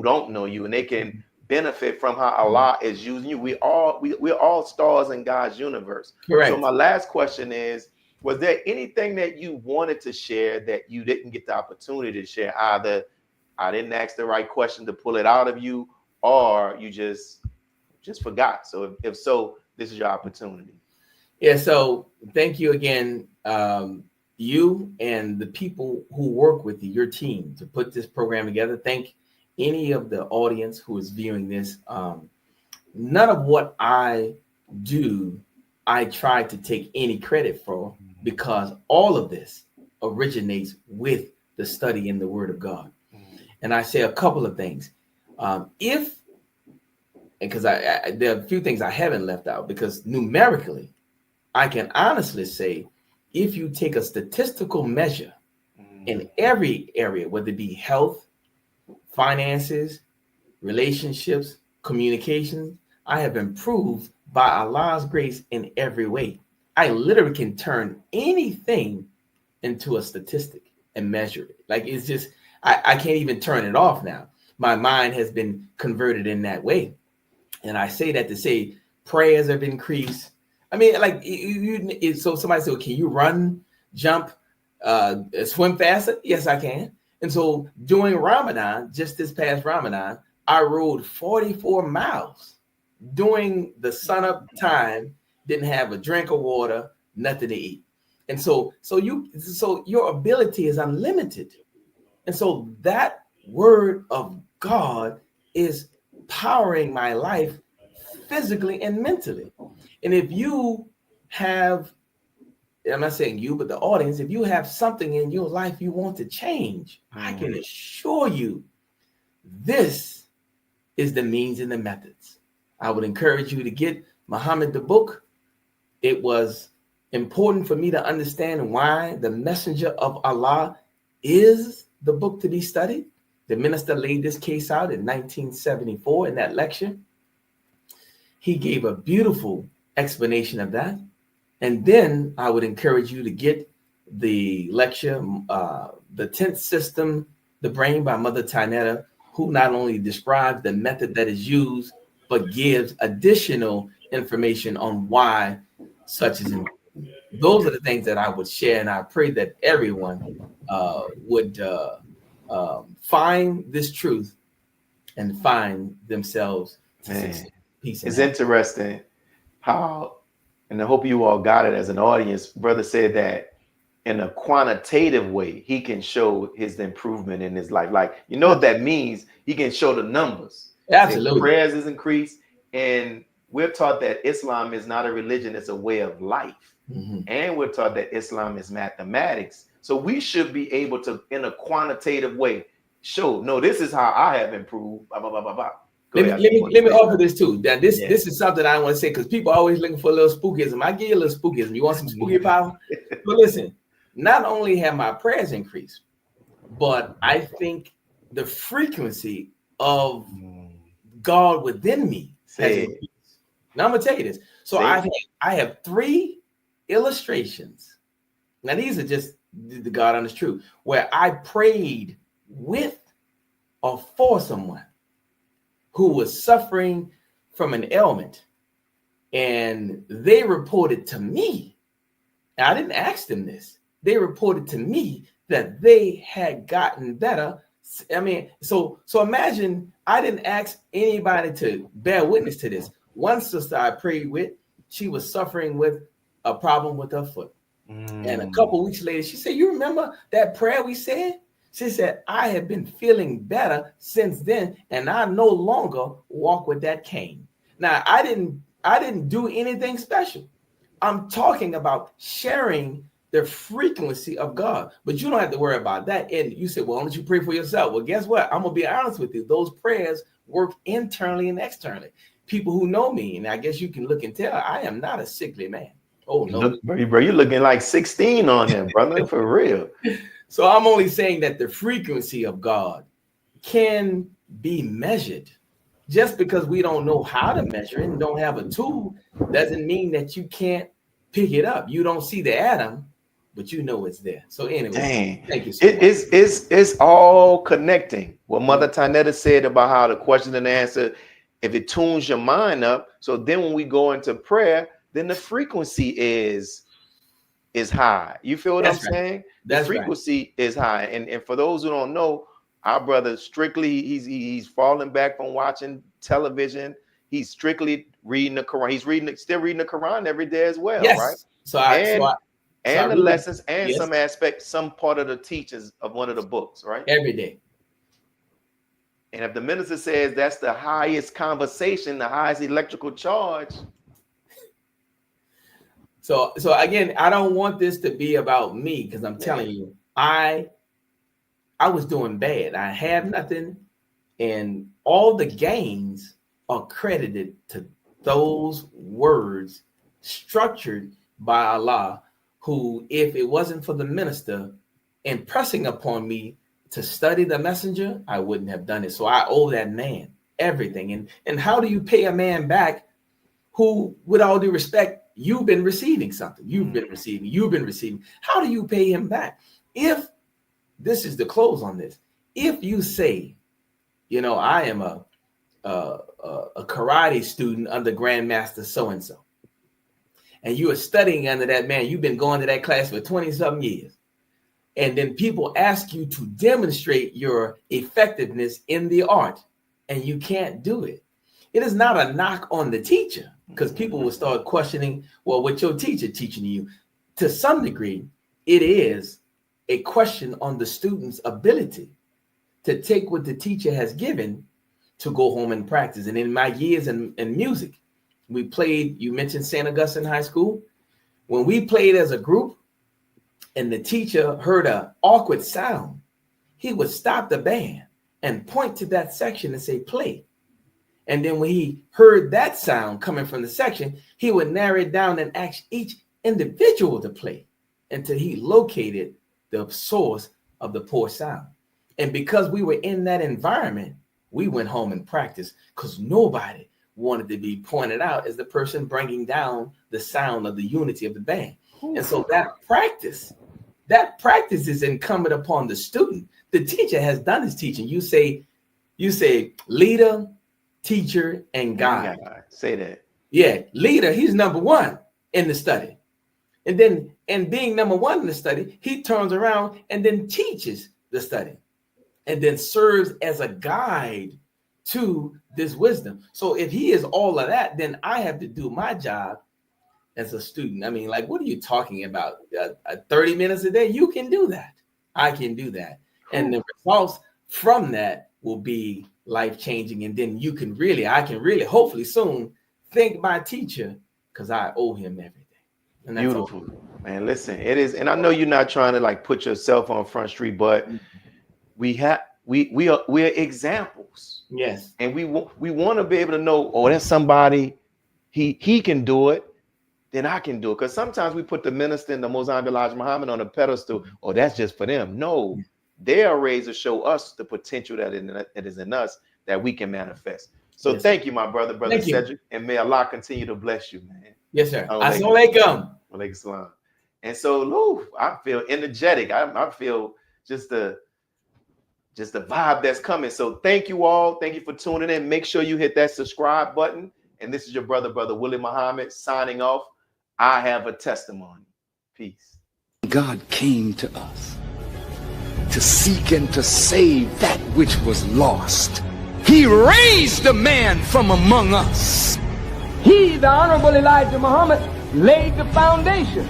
don't know you, and they can benefit from how Allah is using you. We're all stars in God's universe. Correct. So my last question is, was there anything that you wanted to share that you didn't get the opportunity to share? Either I didn't ask the right question to pull it out of you, or you just forgot. So if so, this is your opportunity. Yeah, so thank you again, you and the people who work with you, your team, to put this program together. Thank any of the audience who is viewing this. None of what I do, I try to take any credit for, because all of this originates with the study in the Word of God. And I say a couple of things. Because there are a few things I haven't left out, because numerically, I can honestly say, if you take a statistical measure in every area, whether it be health, finances, relationships, communications, I have improved by Allah's grace in every way. I literally can turn anything into a statistic and measure it. Like, it's just, I can't even turn it off now. My mind has been converted in that way. And I say that to say prayers have increased. I mean, like, so somebody said, well, can you run, jump, swim faster? Yes, I can. And so during Ramadan, just this past Ramadan, I rode 44 miles during the sunup time, didn't have a drink of water, nothing to eat. And so your ability is unlimited. And so that word of God is powering my life physically and mentally. And if you have, I'm not saying you, but the audience, if you have something in your life you want to change, I can assure you this is the means and the methods. I would encourage you to get Muhammad the book. It was important for me to understand why the messenger of Allah is the book to be studied. The minister laid this case out in 1974 in that lecture. He gave a beautiful explanation of that. And then I would encourage you to get the lecture, The 10th System, The Brain by Mother Tynetta, who not only describes the method that is used, but gives additional information on why such is important. Those are the things that I would share, and I pray that everyone would find this truth and find themselves to succeed. Peace. It's interesting how, and I hope you all got it as an audience. Brother said that in a quantitative way, he can show his improvement in his life. Like, you know what that means? He can show the numbers. Absolutely. Prayers is increased, and we're taught that Islam is not a religion, it's a way of life. Mm-hmm. And we're taught that Islam is mathematics. So we should be able to, in a quantitative way, show, no, this is how I have improved. Blah, blah, blah, blah, blah. Let me offer this too. That this is something I want to say, because people are always looking for a little spookism. I give you a little spookism. You want some spooky power? But listen, not only have my prayers increased, but I think the frequency of God within me has increased. Now I'm gonna tell you this. So I have 3 illustrations. Now these are just the God honest truth, where I prayed with or for someone who was suffering from an ailment, and they reported to me. Now, I didn't ask them this. They reported to me that they had gotten better. I mean, so imagine I didn't ask anybody to bear witness to this. One sister I prayed with, she was suffering with a problem with her foot. And a couple weeks later, she said, "You remember that prayer we said?" She said, "I have been feeling better since then, and I no longer walk with that cane." Now, I didn't do anything special. I'm talking about sharing the frequency of God, but you don't have to worry about that. And you said, "Well, why don't you pray for yourself?" Well, guess what? I'm gonna be honest with you. Those prayers work internally and externally. People who know me, and I guess you can look and tell, I am not a sickly man. Oh no, look, bro, you're looking like 16 on him, brother, for real. So I'm only saying that the frequency of God can be measured. Just because we don't know how to measure it and don't have a tool doesn't mean that you can't pick it up. You don't see the atom, but you know it's there. So anyway, thank you so much. It's all connecting. What Mother Tynetta said about how the question and answer, if it tunes your mind up, so then when we go into prayer, then the frequency is high. You feel what I'm saying? The frequency is high. And for those who don't know, our brother strictly, he's falling back from watching television. He's strictly reading the Quran. He's still reading the Quran every day as well, right? And the lessons and some aspect, some part of the teachings of one of the books, right? Every day. And if the minister says that's the highest conversation, the highest electrical charge. So again, I don't want this to be about me, because I'm telling you, I was doing bad. I had nothing, and all the gains are credited to those words structured by Allah, who, if it wasn't for the minister impressing upon me to study the messenger, I wouldn't have done it. So I owe that man everything. And how do you pay a man back who, with all due respect, you've been receiving something? You've been receiving. How do you pay him back? If this is the close on this, if you say, I am a karate student under Grandmaster so-and-so, and you are studying under that man, you've been going to that class for 20-something years, and then people ask you to demonstrate your effectiveness in the art, and you can't do it. It is not a knock on the teacher, because people will start questioning, well, what your teacher teaching you? To some degree, it is a question on the student's ability to take what the teacher has given to go home and practice. And in my years in music, we played, you mentioned St. Augustine High School. When we played as a group and the teacher heard an awkward sound, he would stop the band and point to that section and say, play. And then when he heard that sound coming from the section, he would narrow it down and ask each individual to play until he located the source of the poor sound. And because we were in that environment, we went home and practiced because nobody wanted to be pointed out as the person bringing down the sound of the unity of the band. And so that practice is incumbent upon the student. The teacher has done his teaching. You say leader, teacher, and guide. Say that. Yeah, leader, he's number one in the study. And then, and being number one in the study, he turns around and then teaches the study and then serves as a guide to this wisdom. So if he is all of that, then I have to do my job as a student. I mean, like, what are you talking about? 30 minutes a day? You can do that. I can do that. And the results from that will be life-changing. And then I can really, hopefully soon, thank my teacher because I owe him everything. And that's beautiful, man. Listen, it is, and I know you're not trying to like put yourself on Front Street, but we're examples. Yes. And we want to be able to know, oh, that's somebody, he can do it, then I can do it. Because sometimes we put the minister and the Mosaic Elijah Muhammad on a pedestal, oh, that's just for them. No, they are raised to show us the potential that is in us that we can manifest. So yes. Thank you, my brother Sedrick, and may Allah continue to bless you, man. Yes, sir. Assalamualaikum. Walaikum salam. And so, I feel energetic. I feel just the vibe that's coming. So thank you all. Thank you for tuning in. Make sure you hit that subscribe button. And this is your brother Willie Muhammad signing off. I have a testimony. Peace. God came to us to seek and to save that which was lost. He raised a man from among us. He, the Honorable Elijah Muhammad, laid the foundation.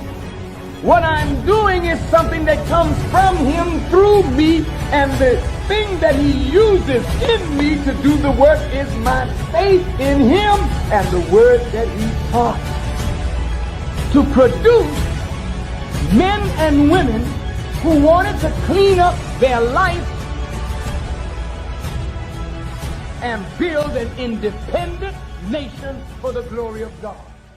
What I'm doing is something that comes from him through me, and the thing that he uses in me to do the work is my faith in him and the word that he taught. To produce men and women who wanted to clean up their life and build an independent nation for the glory of God.